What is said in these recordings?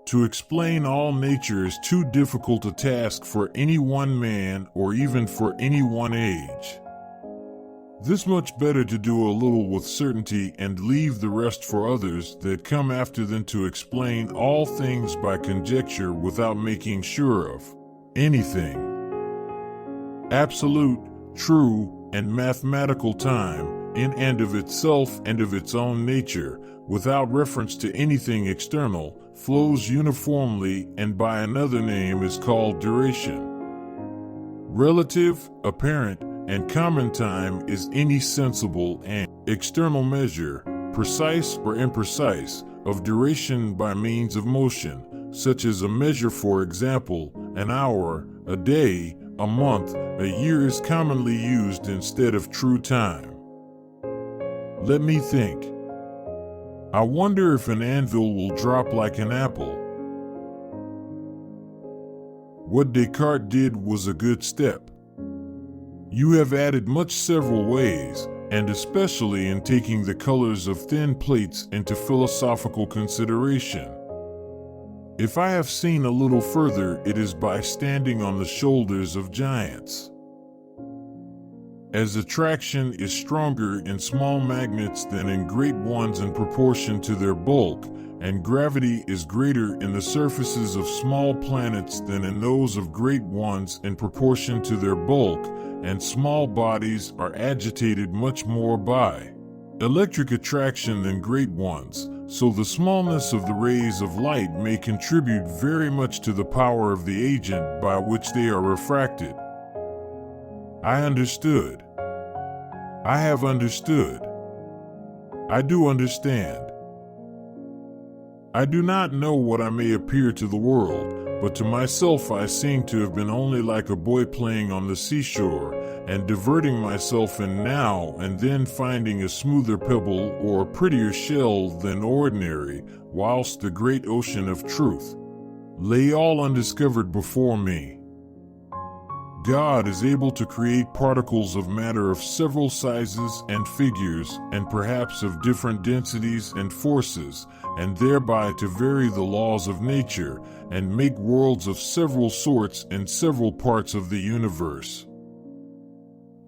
To explain all nature is too difficult a task for any one man or even for any one age. This much better to do a little with certainty and leave the rest for others that come after than to explain all things by conjecture without making sure of anything. Absolute, true, and mathematical time, in and of itself and of its own nature, without reference to anything external, flows uniformly and by another name is called duration. Relative, apparent, and common time is any sensible and external measure, precise or imprecise, of duration by means of motion, such as a measure, for example, an hour, a day, a month, a year is commonly used instead of true time. Let me think. I wonder if an anvil will drop like an apple. What Descartes did was a good step. You have added much several ways, and especially in taking the colors of thin plates into philosophical consideration. If I have seen a little further, it is by standing on the shoulders of giants. As attraction is stronger in small magnets than in great ones in proportion to their bulk, and gravity is greater in the surfaces of small planets than in those of great ones in proportion to their bulk, and small bodies are agitated much more by electric attraction than great ones, so the smallness of the rays of light may contribute very much to the power of the agent by which they are refracted. I understood. I have understood. I do understand. I do not know what I may appear to the world, but to myself I seem to have been only like a boy playing on the seashore, and diverting myself in now and then finding a smoother pebble or a prettier shell than ordinary, whilst the great ocean of truth lay all undiscovered before me. God is able to create particles of matter of several sizes and figures, and perhaps of different densities and forces, and thereby to vary the laws of nature, and make worlds of several sorts in several parts of the universe.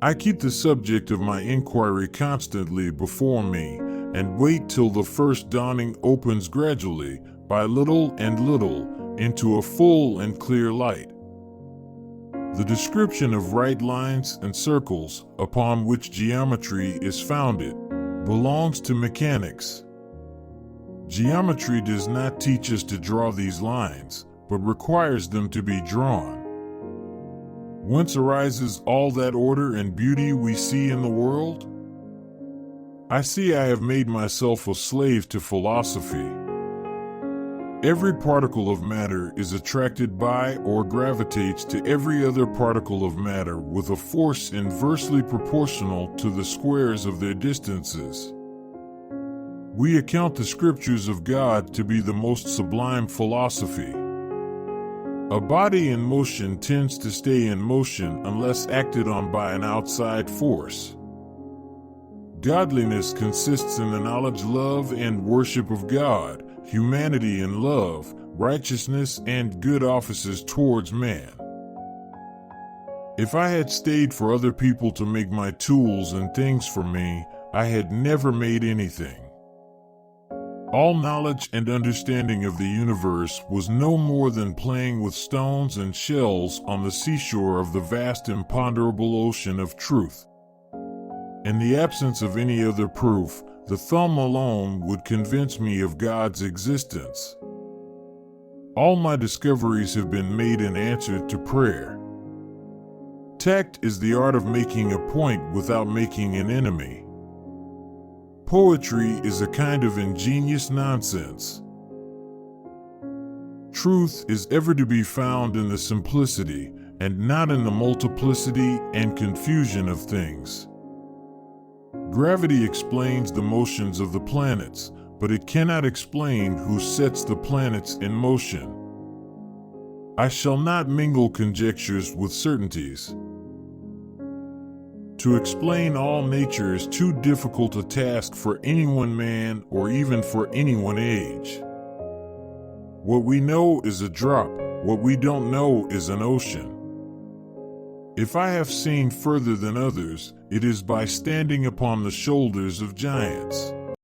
I keep the subject of my inquiry constantly before me, and wait till the first dawning opens gradually, by little and little, into a full and clear light. The description of right lines and circles, upon which geometry is founded, belongs to mechanics. Geometry does not teach us to draw these lines, but requires them to be drawn. Whence arises all that order and beauty we see in the world? I see I have made myself a slave to philosophy. Every particle of matter is attracted by or gravitates to every other particle of matter with a force inversely proportional to the squares of their distances. We account the scriptures of God to be the most sublime philosophy. A body in motion tends to stay in motion unless acted on by an outside force. Godliness consists in the knowledge, love, and worship of God, humanity and love, righteousness and good offices towards man. If I had stayed for other people to make my tools and things for me, I had never made anything. All knowledge and understanding of the universe was no more than playing with stones and shells on the seashore of the vast imponderable ocean of truth. In the absence of any other proof, the thumb alone would convince me of God's existence. All my discoveries have been made in answer to prayer. Tact is the art of making a point without making an enemy. Poetry is a kind of ingenious nonsense. Truth is ever to be found in the simplicity, and not in the multiplicity and confusion of things. Gravity explains the motions of the planets, but it cannot explain who sets the planets in motion. I shall not mingle conjectures with certainties. To explain all nature is too difficult a task for any one man or even for any one age. What we know is a drop, what we don't know is an ocean. If I have seen further than others, it is by standing upon the shoulders of giants.